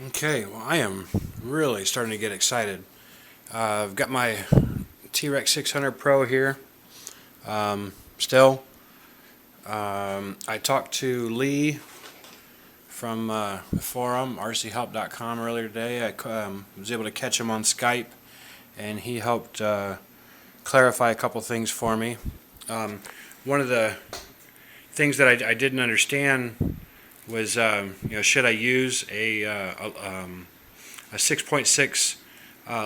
Okay, well, I am really starting to get excited. I've got my T-Rex 600 Pro here. Still, I talked to Lee from the forum, rchelp.com, earlier today. I was able to catch him on Skype, and he helped clarify a couple things for me. One of the things that I didn't understand was, should I use a 6.6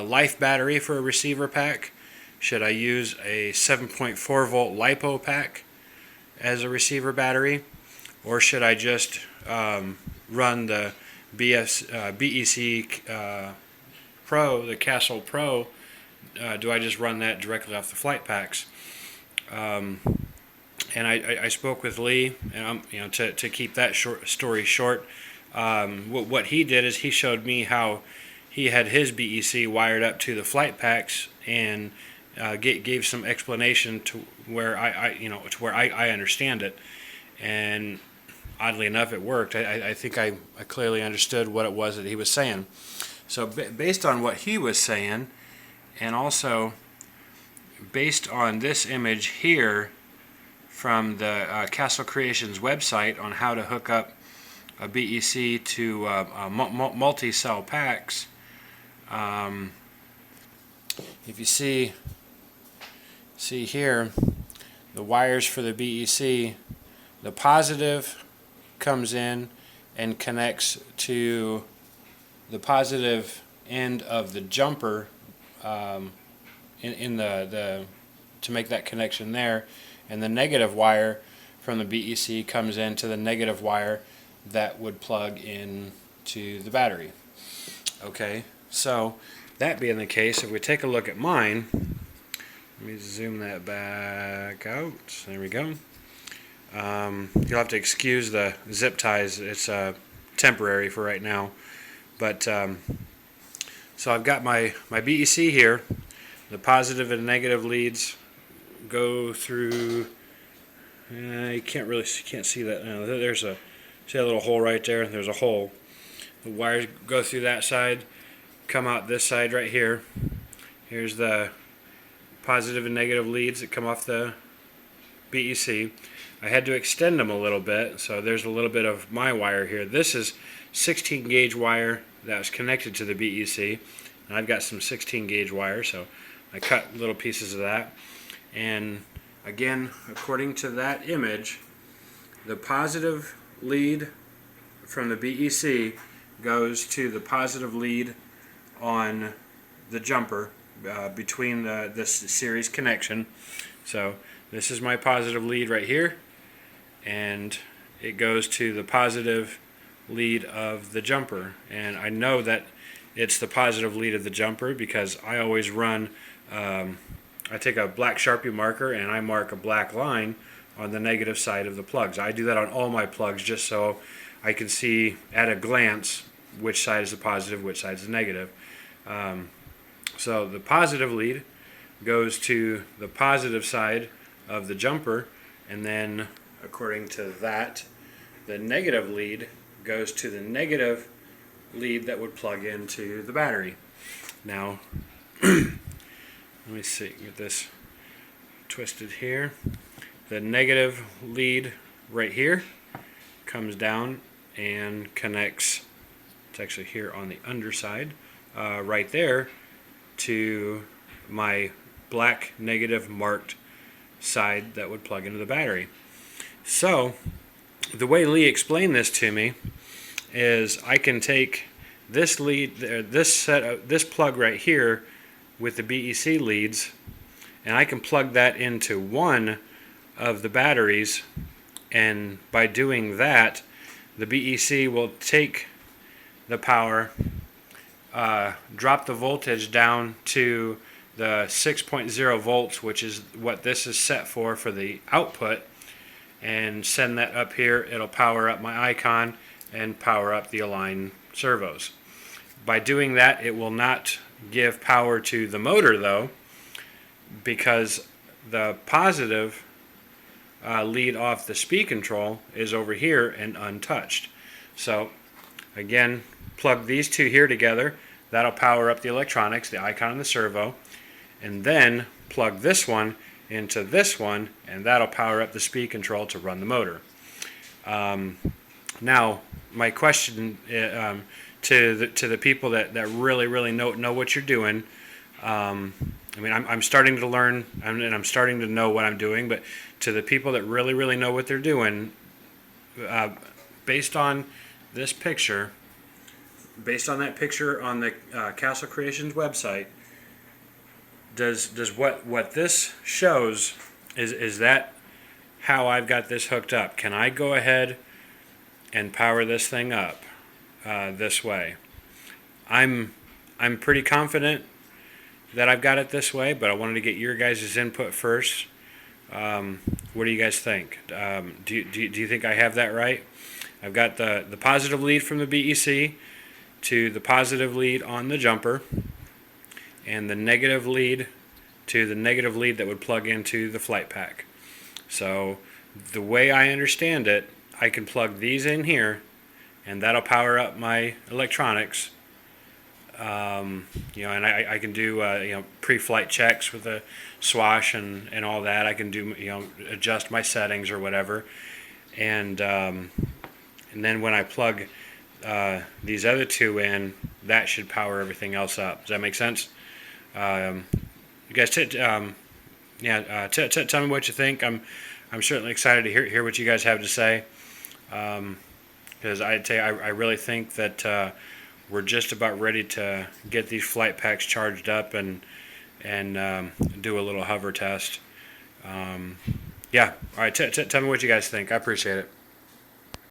life battery for a receiver pack? Should I use a 7.4 volt LiPo pack as a receiver battery? Or should I just run the BEC Pro, the Castle Pro? Do I just run that directly off the flight packs? And I spoke with Lee, and to keep that story short, what he did is he showed me how he had his BEC wired up to the flight packs, and gave some explanation to where I understand it, and oddly enough, it worked. I think I clearly understood what it was that he was saying. So based on what he was saying, and also based on this image here from the Castle Creations website on how to hook up a BEC to multi-cell packs, if you see here, the wires for the BEC, the positive comes in and connects to the positive end of the jumper in the to make that connection there, and the negative wire from the BEC comes into the negative wire that would plug in to the battery. Okay, so that being the case, if we take a look at mine, let me zoom that back out. There we go. You'll have to excuse the zip ties. It's temporary for right now. But so I've got my BEC here. The positive and negative leads go through. You can't see that now. See that little hole right there? There's a hole. The wires go through that side, come out this side right here. Here's the positive and negative leads that come off the BEC. I had to extend them a little bit, so there's a little bit of my wire here. This is 16 gauge wire that was connected to the BEC, and I've got some 16 gauge wire, so I cut little pieces of that. And again, according to that image, the positive lead from the BEC goes to the positive lead on the jumper between this series connection. So this is my positive lead right here, and it goes to the positive lead of the jumper. And I know that it's the positive lead of the jumper because I always run, I take a black Sharpie marker and I mark a black line on the negative side of the plugs. I do that on all my plugs just so I can see at a glance which side is the positive, which side is the negative. So the positive lead goes to the positive side of the jumper, and then according to that, the negative lead goes to the negative lead that would plug into the battery. Now, let me see, get this twisted here. The negative lead right here comes down and connects, it's actually here on the underside, right there, to my black negative marked side that would plug into the battery. So the way Lee explained this to me is I can take this lead, this plug right here with the BEC leads, and I can plug that into one of the batteries, and by doing that, the BEC will take the power, drop the voltage down to the 6.0 volts, which is what this is set for the output, and send that up here. It'll power up my icon and power up the Align servos. By doing that, it will not give power to the motor though, because the positive lead off the speed control is over here and untouched. So again, plug these two here together. That'll power up the electronics, the icon and the servo. And then plug this one into this one, and that'll power up the speed control to run the motor. Now, my question to the people that really know what you're doing. I mean, I'm starting to learn, and I'm starting to know what I'm doing. But to the people that really know what they're doing, based on this picture, based on that picture on the Castle Creations website, does what this shows is that how I've got this hooked up? Can I go ahead and power this thing up this way? I'm pretty confident that I've got it this way, but I wanted to get your guys' input first. What do you guys think? Do you think I have that right? I've got the positive lead from the BEC to the positive lead on the jumper, and the negative lead to the negative lead that would plug into the flight pack. So the way I understand it, I can plug these in here, and that'll power up my electronics. You know, and I can do you know, pre-flight checks with a swash and all that. I can do, you know, adjust my settings or whatever, and then when I plug these other two in, that should power everything else up. Does that make sense? You guys, tell me what you think. I'm certainly excited to hear what you guys have to say, because I really think that we're just about ready to get these flight packs charged up and do a little hover test. Yeah. All right. Tell me what you guys think. I appreciate it.